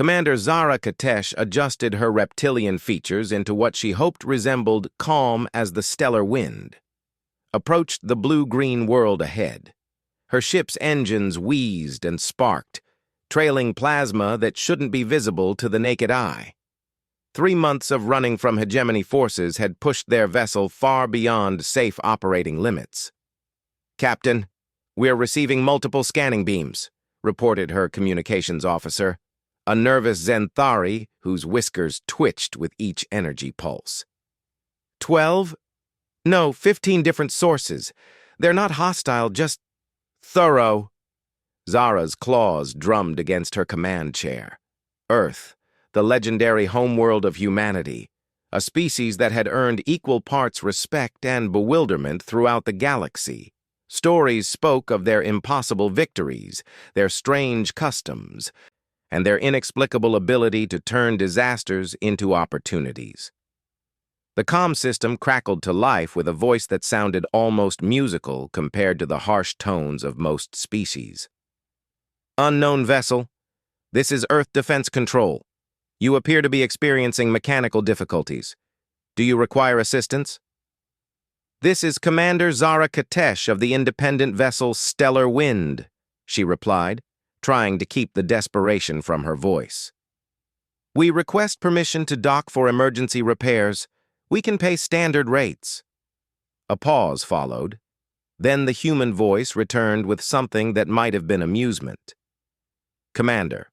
Commander Zara Katesh adjusted her reptilian features into what she hoped resembled calm as the stellar wind. Approached the blue-green world ahead. Her ship's engines wheezed and sparked, trailing plasma that shouldn't be visible to the naked eye. 3 months of running from hegemony forces had pushed their vessel far beyond safe operating limits. "Captain, we're receiving multiple scanning beams," reported her communications officer, a nervous Zenthari whose whiskers twitched with each energy pulse. 12? No, 15 different sources. They're not hostile, just thorough. Zara's claws drummed against her command chair. Earth, the legendary homeworld of humanity, a species that had earned equal parts respect and bewilderment throughout the galaxy. Stories spoke of their impossible victories, their strange customs, and their inexplicable ability to turn disasters into opportunities. The comm system crackled to life with a voice that sounded almost musical compared to the harsh tones of most species. "Unknown vessel, this is Earth Defense Control. You appear to be experiencing mechanical difficulties. Do you require assistance?" "This is Commander Zara Katesh of the independent vessel Stellar Wind," she replied, trying to keep the desperation from her voice. "We request permission to dock for emergency repairs. We can pay standard rates." A pause followed. Then the human voice returned with something that might have been amusement. "Commander,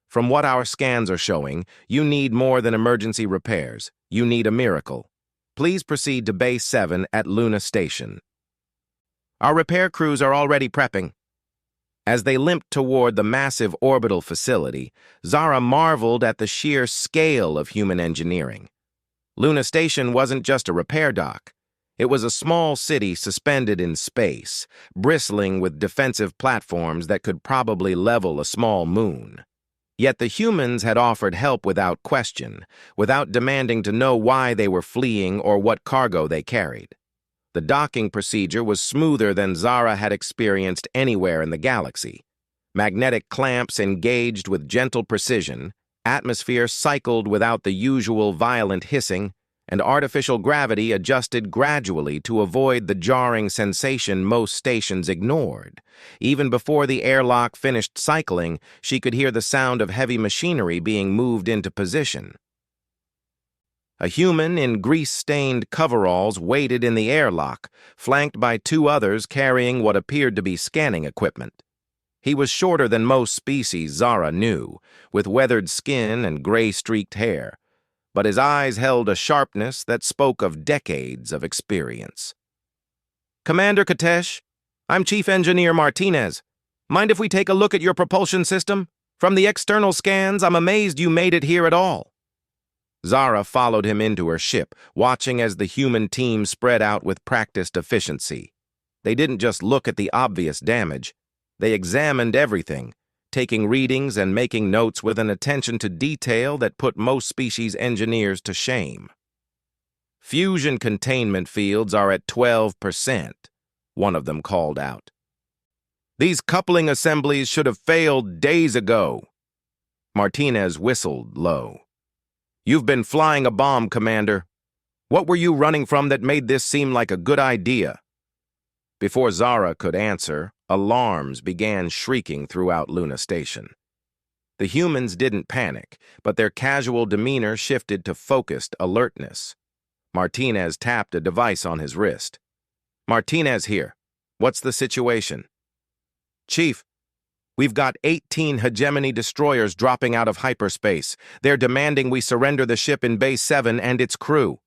from what our scans are showing, you need more than emergency repairs. You need a miracle. Please proceed to Base 7 at Luna Station." "Our repair crews are already prepping." As they limped toward the massive orbital facility, Zara marveled at the sheer scale of human engineering. Luna Station wasn't just a repair dock. It was a small city suspended in space, bristling with defensive platforms that could probably level a small moon. Yet the humans had offered help without question, without demanding to know why they were fleeing or what cargo they carried. The docking procedure was smoother than Zara had experienced anywhere in the galaxy. Magnetic clamps engaged with gentle precision, atmosphere cycled without the usual violent hissing, and artificial gravity adjusted gradually to avoid the jarring sensation most stations ignored. Even before the airlock finished cycling, she could hear the sound of heavy machinery being moved into position. A human in grease-stained coveralls waited in the airlock, flanked by 2 others carrying what appeared to be scanning equipment. He was shorter than most species Zara knew, with weathered skin and gray-streaked hair, but his eyes held a sharpness that spoke of decades of experience. "Commander Katesh, I'm Chief Engineer Martinez. Mind if we take a look at your propulsion system? From the external scans, I'm amazed you made it here at all." Zara followed him into her ship, watching as the human team spread out with practiced efficiency. They didn't just look at the obvious damage. They examined everything, taking readings and making notes with an attention to detail that put most species engineers to shame. "Fusion containment fields are at 12%, one of them called out. "These coupling assemblies should have failed days ago." Martinez whistled low. "You've been flying a bomb, Commander. What were you running from that made this seem like a good idea?" Before Zara could answer, alarms began shrieking throughout Luna Station. The humans didn't panic, but their casual demeanor shifted to focused alertness. Martinez tapped a device on his wrist. "Martinez here. What's the situation?" "Chief, we've got 18 hegemony destroyers dropping out of hyperspace. They're demanding we surrender the ship in Base 7 and its crew."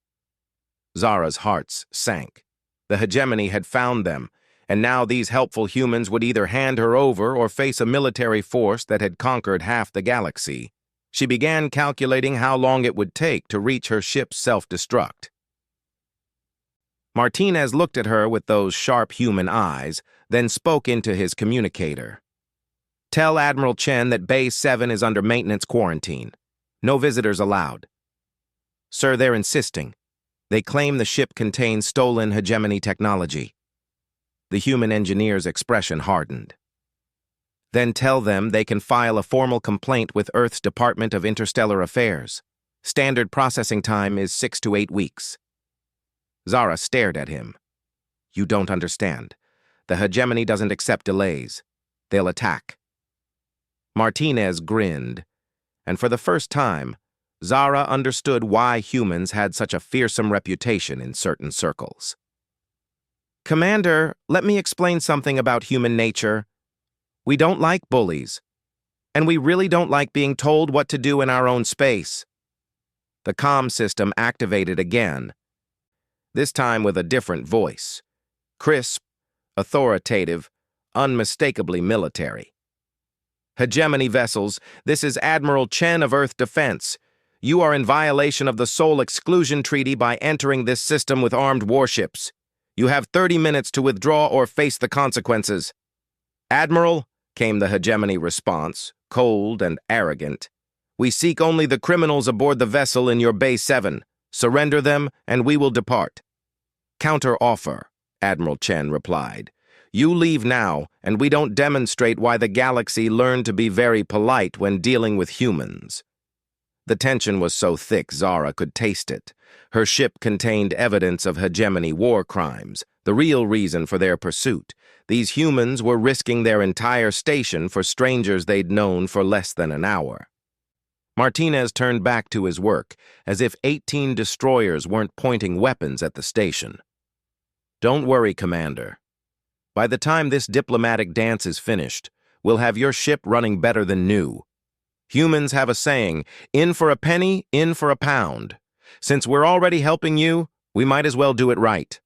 Zara's hearts sank. The hegemony had found them, and now these helpful humans would either hand her over or face a military force that had conquered half the galaxy. She began calculating how long it would take to reach her ship's self-destruct. Martinez looked at her with those sharp human eyes, then spoke into his communicator. "Tell Admiral Chen that Base 7 is under maintenance quarantine. No visitors allowed." "Sir, they're insisting. They claim the ship contains stolen hegemony technology." The human engineer's expression hardened. Then tell them they can file a formal complaint with Earth's Department of Interstellar Affairs. Standard processing time is 6 to 8 weeks. Zara stared at him. You don't understand. The hegemony doesn't accept delays. They'll attack. Martinez grinned, and for the first time, Zara understood why humans had such a fearsome reputation in certain circles. Commander, let me explain something about human nature. We don't like bullies, and we really don't like being told what to do in our own space. The comm system activated again, this time with a different voice. Crisp, authoritative, unmistakably military. Hegemony vessels, this is Admiral Chen of Earth Defense. You are in violation of the Sole Exclusion Treaty by entering this system with armed warships. You have 30 minutes to withdraw or face the consequences. Admiral, came the hegemony response, cold and arrogant. We seek only the criminals aboard the vessel in your Bay 7. Surrender them, and we will depart. Counter-offer, Admiral Chen replied. You leave now, and we don't demonstrate why the galaxy learned to be very polite when dealing with humans. The tension was so thick Zara could taste it. Her ship contained evidence of hegemony war crimes, the real reason for their pursuit. These humans were risking their entire station for strangers they'd known for less than an hour. Martinez turned back to his work, as if 18 destroyers weren't pointing weapons at the station. Don't worry, Commander. By the time this diplomatic dance is finished, we'll have your ship running better than new. Humans have a saying, in for a penny, in for a pound. Since we're already helping you, we might as well do it right.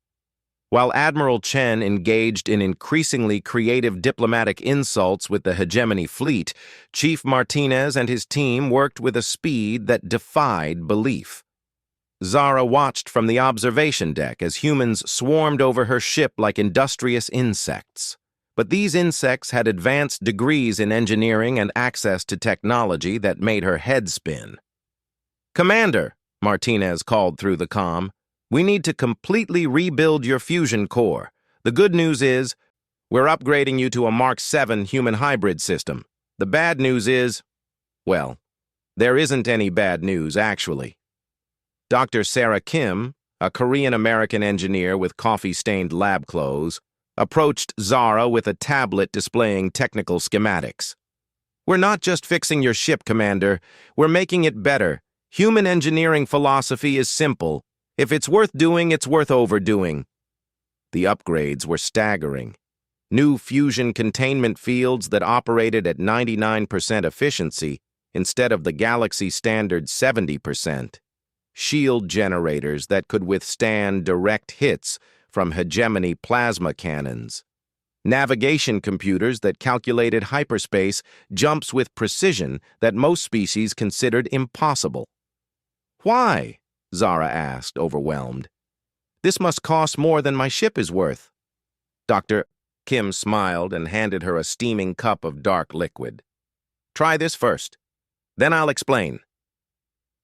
While Admiral Chen engaged in increasingly creative diplomatic insults with the hegemony fleet, Chief Martinez and his team worked with a speed that defied belief. Zara watched from the observation deck as humans swarmed over her ship like industrious insects. But these insects had advanced degrees in engineering and access to technology that made her head spin. Commander, Martinez called through the comm, we need to completely rebuild your fusion core. The good news is, we're upgrading you to a Mark 7 human hybrid system. The bad news is, well, there isn't any bad news, actually. Dr. Sarah Kim, a Korean-American engineer with coffee-stained lab clothes, approached Zara with a tablet displaying technical schematics. We're not just fixing your ship, Commander. We're making it better. Human engineering philosophy is simple. If it's worth doing, it's worth overdoing. The upgrades were staggering. New fusion containment fields that operated at 99% efficiency instead of the Galaxy standard 70%. Shield generators that could withstand direct hits from hegemony plasma cannons. Navigation computers that calculated hyperspace jumps with precision that most species considered impossible. Why? Zara asked, overwhelmed. This must cost more than my ship is worth. Dr. Kim smiled and handed her a steaming cup of dark liquid. Try this first. Then I'll explain.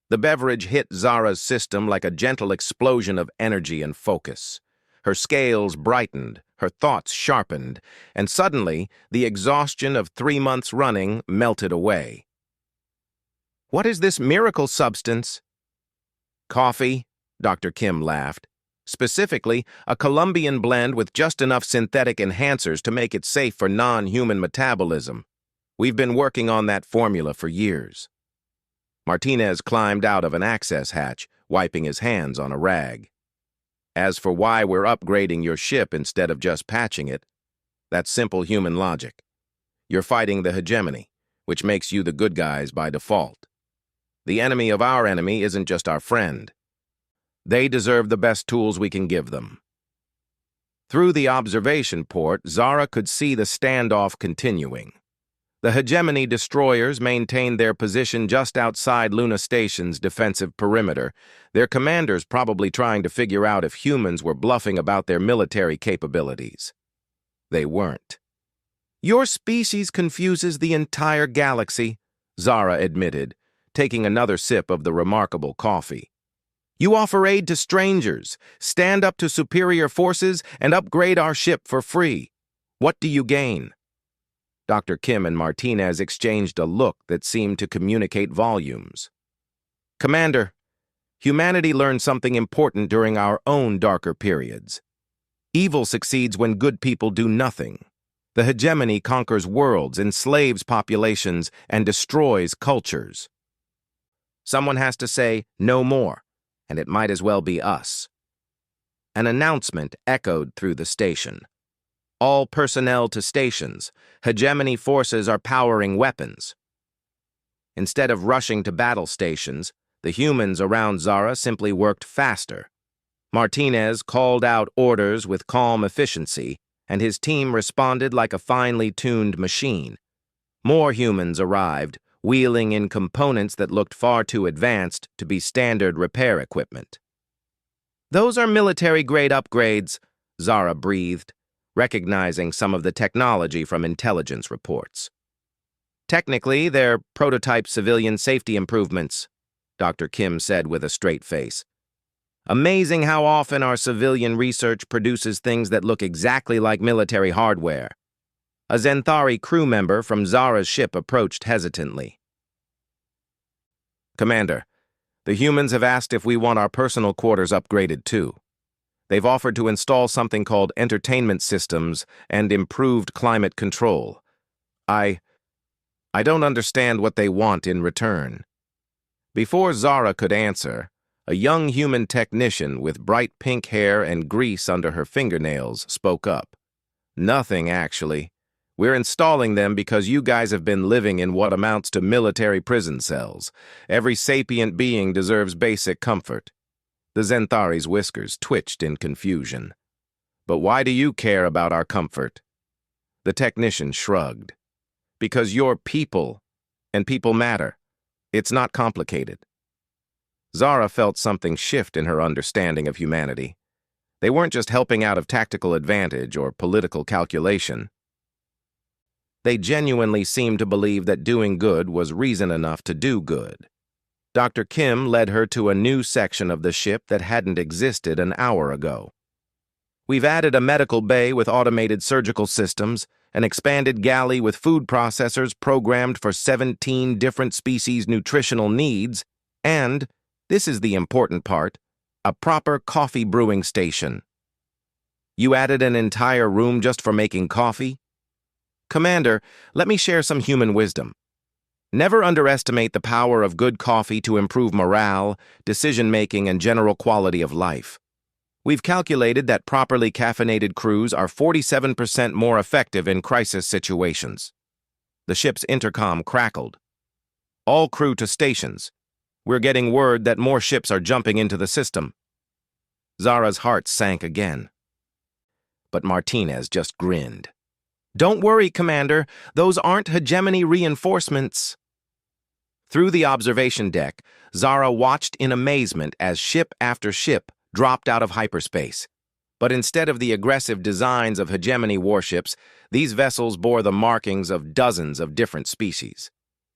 The beverage hit Zara's system like a gentle explosion of energy and focus. Her scales brightened, her thoughts sharpened, and suddenly the exhaustion of 3 months running melted away. What is this miracle substance? Coffee, Dr. Kim laughed. Specifically, a Colombian blend with just enough synthetic enhancers to make it safe for non-human metabolism. We've been working on that formula for years. Martinez climbed out of an access hatch, wiping his hands on a rag. As for why we're upgrading your ship instead of just patching it, that's simple human logic. You're fighting the hegemony, which makes you the good guys by default. The enemy of our enemy isn't just our friend. They deserve the best tools we can give them. Through the observation port, Zara could see the standoff continuing. The hegemony destroyers maintained their position just outside Luna Station's defensive perimeter, their commanders probably trying to figure out if humans were bluffing about their military capabilities. They weren't. Your species confuses the entire galaxy, Zara admitted, taking another sip of the remarkable coffee. You offer aid to strangers, stand up to superior forces, and upgrade our ship for free. What do you gain? Dr. Kim and Martinez exchanged a look that seemed to communicate volumes. Commander, humanity learned something important during our own darker periods. Evil succeeds when good people do nothing. The hegemony conquers worlds, enslaves populations, and destroys cultures. Someone has to say, no more, and it might as well be us. An announcement echoed through the station. All personnel to stations. Hegemony forces are powering weapons. Instead of rushing to battle stations, the humans around Zara simply worked faster. Martinez called out orders with calm efficiency, and his team responded like a finely tuned machine. More humans arrived, wheeling in components that looked far too advanced to be standard repair equipment. Those are military-grade upgrades, Zara breathed, recognizing some of the technology from intelligence reports. Technically, they're prototype civilian safety improvements, Dr. Kim said with a straight face. Amazing how often our civilian research produces things that look exactly like military hardware. A Zenthari crew member from Zara's ship approached hesitantly. Commander, the humans have asked if we want our personal quarters upgraded too. They've offered to install something called entertainment systems and improved climate control. I don't understand what they want in return. Before Zara could answer, a young human technician with bright pink hair and grease under her fingernails spoke up. Nothing, actually. We're installing them because you guys have been living in what amounts to military prison cells. Every sapient being deserves basic comfort. The Zenthari's whiskers twitched in confusion. But why do you care about our comfort? The technician shrugged. Because you're people, and people matter. It's not complicated. Zara felt something shift in her understanding of humanity. They weren't just helping out of tactical advantage or political calculation. They genuinely seemed to believe that doing good was reason enough to do good. Dr. Kim led her to a new section of the ship that hadn't existed an hour ago. We've added a medical bay with automated surgical systems, an expanded galley with food processors programmed for 17 different species' nutritional needs, and, this is the important part, a proper coffee brewing station. You added an entire room just for making coffee? Commander, let me share some human wisdom. Never underestimate the power of good coffee to improve morale, decision-making, and general quality of life. We've calculated that properly caffeinated crews are 47% more effective in crisis situations. The ship's intercom crackled. All crew to stations. We're getting word that more ships are jumping into the system. Zara's heart sank again. But Martinez just grinned. Don't worry, Commander. Those aren't hegemony reinforcements. Through the observation deck, Zara watched in amazement as ship after ship dropped out of hyperspace. But instead of the aggressive designs of hegemony warships, these vessels bore the markings of dozens of different species.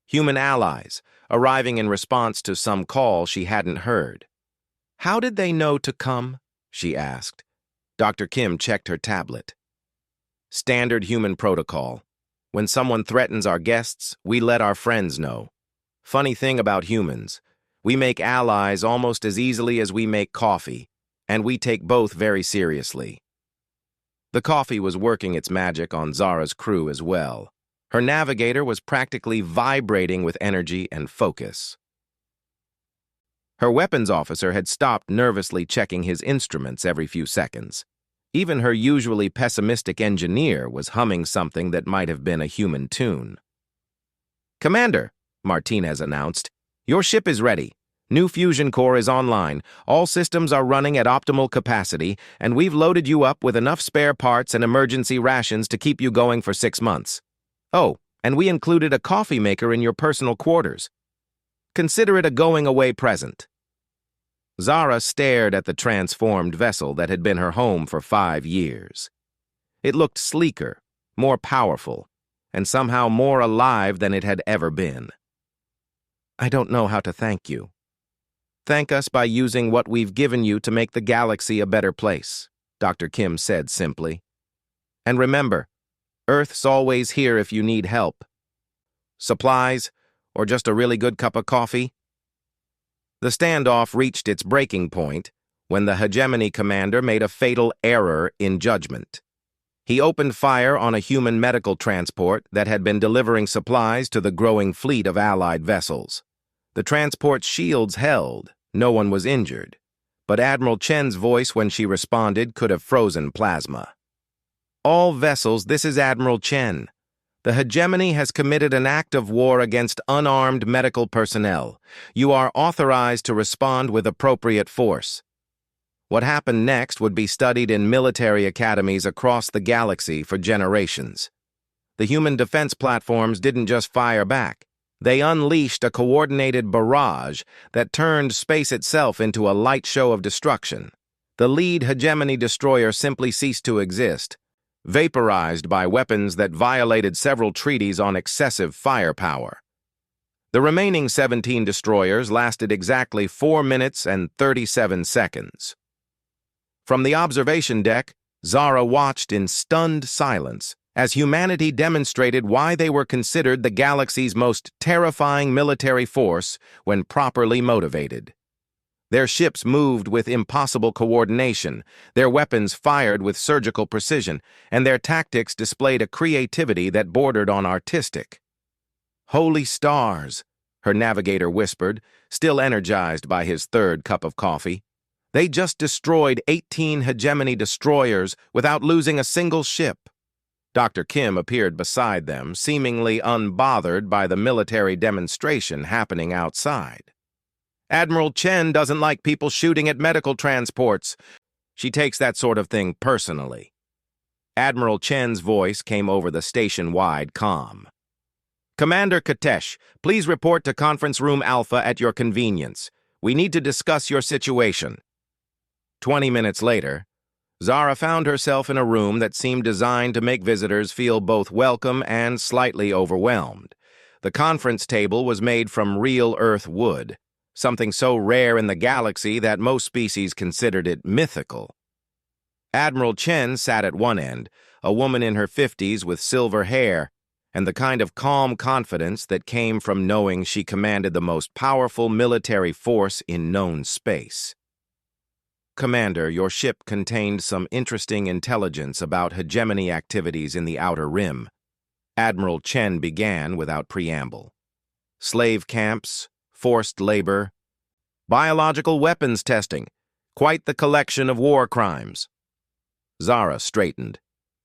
Human allies, arriving in response to some call she hadn't heard. How did they know to come? She asked. Dr. Kim checked her tablet. Standard human protocol. When someone threatens our guests, we let our friends know. Funny thing about humans, we make allies almost as easily as we make coffee, and we take both very seriously. The coffee was working its magic on Zara's crew as well. Her navigator was practically vibrating with energy and focus. Her weapons officer had stopped nervously checking his instruments every few seconds. Even her usually pessimistic engineer was humming something that might have been a human tune. Commander, Martinez announced, your ship is ready. New fusion core is online. All systems are running at optimal capacity, and we've loaded you up with enough spare parts and emergency rations to keep you going for 6 months. Oh, and we included a coffee maker in your personal quarters. Consider it a going-away present. Zara stared at the transformed vessel that had been her home for 5 years. It looked sleeker, more powerful, and somehow more alive than it had ever been. I don't know how to thank you. Thank us by using what we've given you to make the galaxy a better place, Dr. Kim said simply. And remember, Earth's always here if you need help. Supplies, or just a really good cup of coffee? The standoff reached its breaking point when the hegemony commander made a fatal error in judgment. He opened fire on a human medical transport that had been delivering supplies to the growing fleet of Allied vessels. The transport's shields held, no one was injured, but Admiral Chen's voice when she responded could have frozen plasma. All vessels, this is Admiral Chen. The hegemony has committed an act of war against unarmed medical personnel. You are authorized to respond with appropriate force. What happened next would be studied in military academies across the galaxy for generations. The human defense platforms didn't just fire back. They unleashed a coordinated barrage that turned space itself into a light show of destruction. The lead hegemony destroyer simply ceased to exist, vaporized by weapons that violated several treaties on excessive firepower. The remaining 17 destroyers lasted exactly 4 minutes and 37 seconds. From the observation deck, Zara watched in stunned silence as humanity demonstrated why they were considered the galaxy's most terrifying military force when properly motivated. Their ships moved with impossible coordination, their weapons fired with surgical precision, and their tactics displayed a creativity that bordered on artistic. "Holy stars," her navigator whispered, still energized by his third cup of coffee. They just destroyed 18 hegemony destroyers without losing a single ship. Dr. Kim appeared beside them, seemingly unbothered by the military demonstration happening outside. "Admiral Chen doesn't like people shooting at medical transports. She takes that sort of thing personally." Admiral Chen's voice came over the station-wide comm. "Commander Katesh, please report to Conference Room Alpha at your convenience. We need to discuss your situation." 20 minutes later, Zara found herself in a room that seemed designed to make visitors feel both welcome and slightly overwhelmed. The conference table was made from real Earth wood, something so rare in the galaxy that most species considered it mythical. Admiral Chen sat at one end, a woman in her 50s with silver hair, and the kind of calm confidence that came from knowing she commanded the most powerful military force in known space. "Commander, your ship contained some interesting intelligence about hegemony activities in the Outer Rim," Admiral Chen began without preamble. "Slave camps, forced labor, biological weapons testing, quite the collection of war crimes." Zara straightened.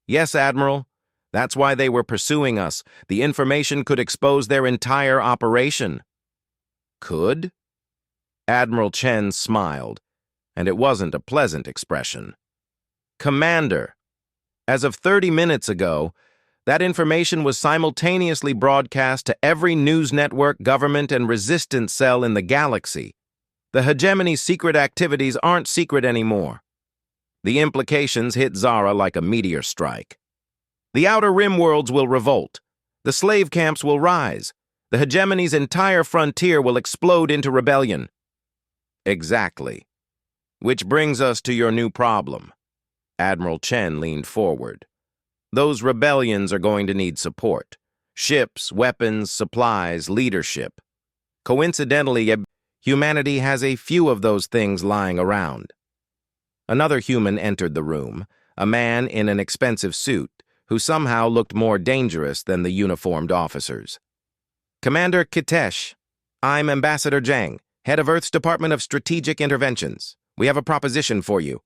"Yes, Admiral. That's why they were pursuing us. The information could expose their entire operation." "Could?" Admiral Chen smiled, and it wasn't a pleasant expression. "Commander, as of 30 minutes ago, that information was simultaneously broadcast to every news network, government, and resistance cell in the galaxy. The hegemony's secret activities aren't secret anymore." The implications hit Zara like a meteor strike. "The Outer Rim worlds will revolt. The slave camps will rise. The hegemony's entire frontier will explode into rebellion." "Exactly. Which brings us to your new problem." Admiral Chen leaned forward. "Those rebellions are going to need support. Ships, weapons, supplies, leadership. Coincidentally, humanity has a few of those things lying around." Another human entered the room, a man in an expensive suit, who somehow looked more dangerous than the uniformed officers. "Commander Katesh, I'm Ambassador Zhang, head of Earth's Department of Strategic Interventions. We have a proposition for you."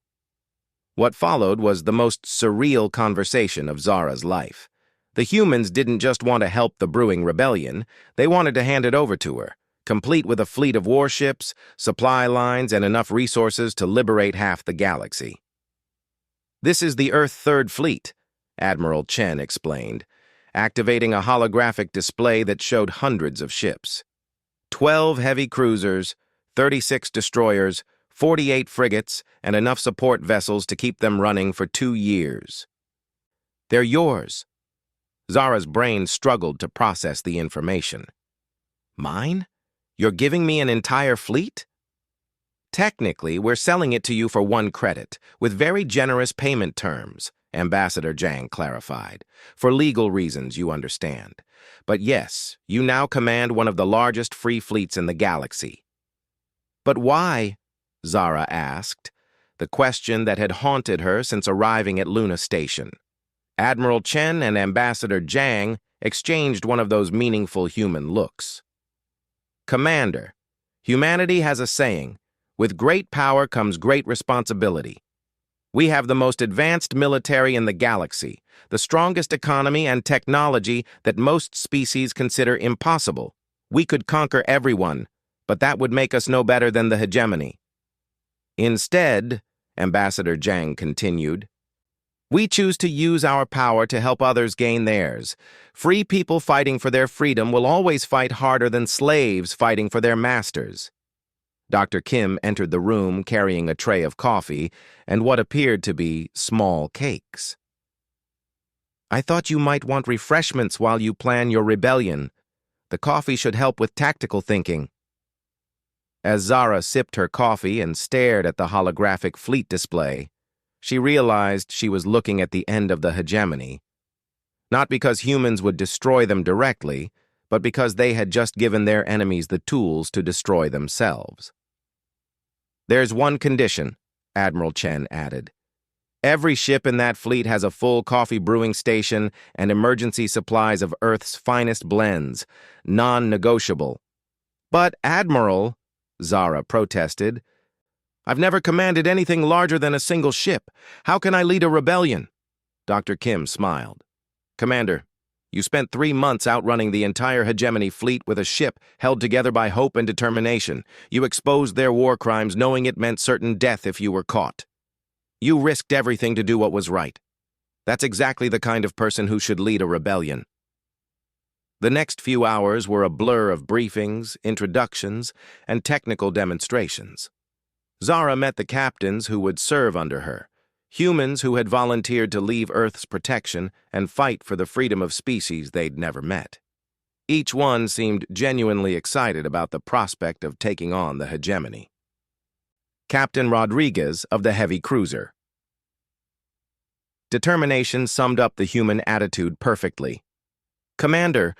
What followed was the most surreal conversation of Zara's life. The humans didn't just want to help the brewing rebellion, they wanted to hand it over to her, complete with a fleet of warships, supply lines, and enough resources to liberate half the galaxy. "This is the Earth Third Fleet," Admiral Chen explained, activating a holographic display that showed hundreds of ships. 12 heavy cruisers, 36 destroyers, 48 frigates, and enough support vessels to keep them running for 2 years. "They're yours." Zara's brain struggled to process the information. "Mine? You're giving me an entire fleet?" "Technically, we're selling it to you for 1 credit, with very generous payment terms," Ambassador Jang clarified. For legal reasons, you understand. But yes, you now command one of the largest free fleets in the galaxy. But why? Zara asked, the question that had haunted her since arriving at Luna Station. Admiral Chen and Ambassador Jang exchanged one of those meaningful human looks. Commander, humanity has a saying, with great power comes great responsibility. We have the most advanced military in the galaxy, the strongest economy and technology that most species consider impossible. We could conquer everyone, but that would make us no better than the hegemony. Instead, Ambassador Jang continued, we choose to use our power to help others gain theirs. Free people fighting for their freedom will always fight harder than slaves fighting for their masters. Dr. Kim entered the room carrying a tray of coffee and what appeared to be small cakes. I thought you might want refreshments while you plan your rebellion. The coffee should help with tactical thinking. As Zara sipped her coffee and stared at the holographic fleet display, she realized she was looking at the end of the hegemony. Not because humans would destroy them directly, but because they had just given their enemies the tools to destroy themselves. There's one condition, Admiral Chen added. Every ship in that fleet has a full coffee brewing station and emergency supplies of Earth's finest blends, non-negotiable. But, Admiral, Zara protested, I've never commanded anything larger than a single ship. How can I lead a rebellion? Dr. Kim smiled. Commander, you spent 3 months outrunning the entire hegemony fleet with a ship held together by hope and determination. You exposed their war crimes knowing it meant certain death if you were caught. You risked everything to do what was right. That's exactly the kind of person who should lead a rebellion. The next few hours were a blur of briefings, introductions, and technical demonstrations. Zara met the captains who would serve under her, humans who had volunteered to leave Earth's protection and fight for the freedom of species they'd never met. Each one seemed genuinely excited about the prospect of taking on the hegemony. Captain Rodriguez of the heavy cruiser. Determination summed up the human attitude perfectly. Commander,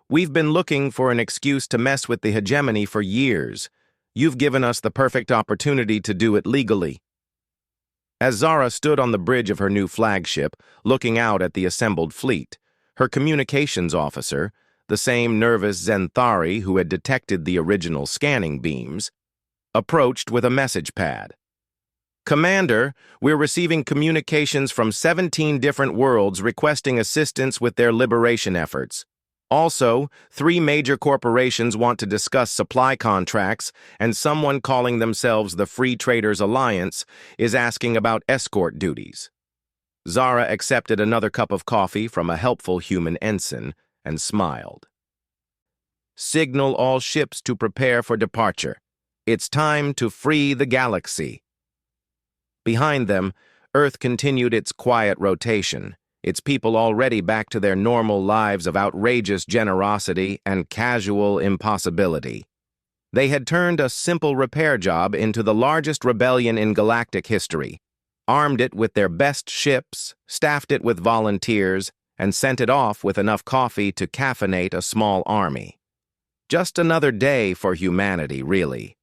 we've been looking for an excuse to mess with the hegemony for years. You've given us the perfect opportunity to do it legally. As Zara stood on the bridge of her new flagship, looking out at the assembled fleet, her communications officer, the same nervous Zenthari who had detected the original scanning beams, approached with a message pad. Commander, we're receiving communications from 17 different worlds requesting assistance with their liberation efforts. Also, 3 major corporations want to discuss supply contracts, and someone calling themselves the Free Traders Alliance is asking about escort duties. Zara accepted another cup of coffee from a helpful human ensign and smiled. Signal all ships to prepare for departure. It's time to free the galaxy. Behind them, Earth continued its quiet rotation, its people already back to their normal lives of outrageous generosity and casual impossibility. They had turned a simple repair job into the largest rebellion in galactic history, armed it with their best ships, staffed it with volunteers, and sent it off with enough coffee to caffeinate a small army. Just another day for humanity, really.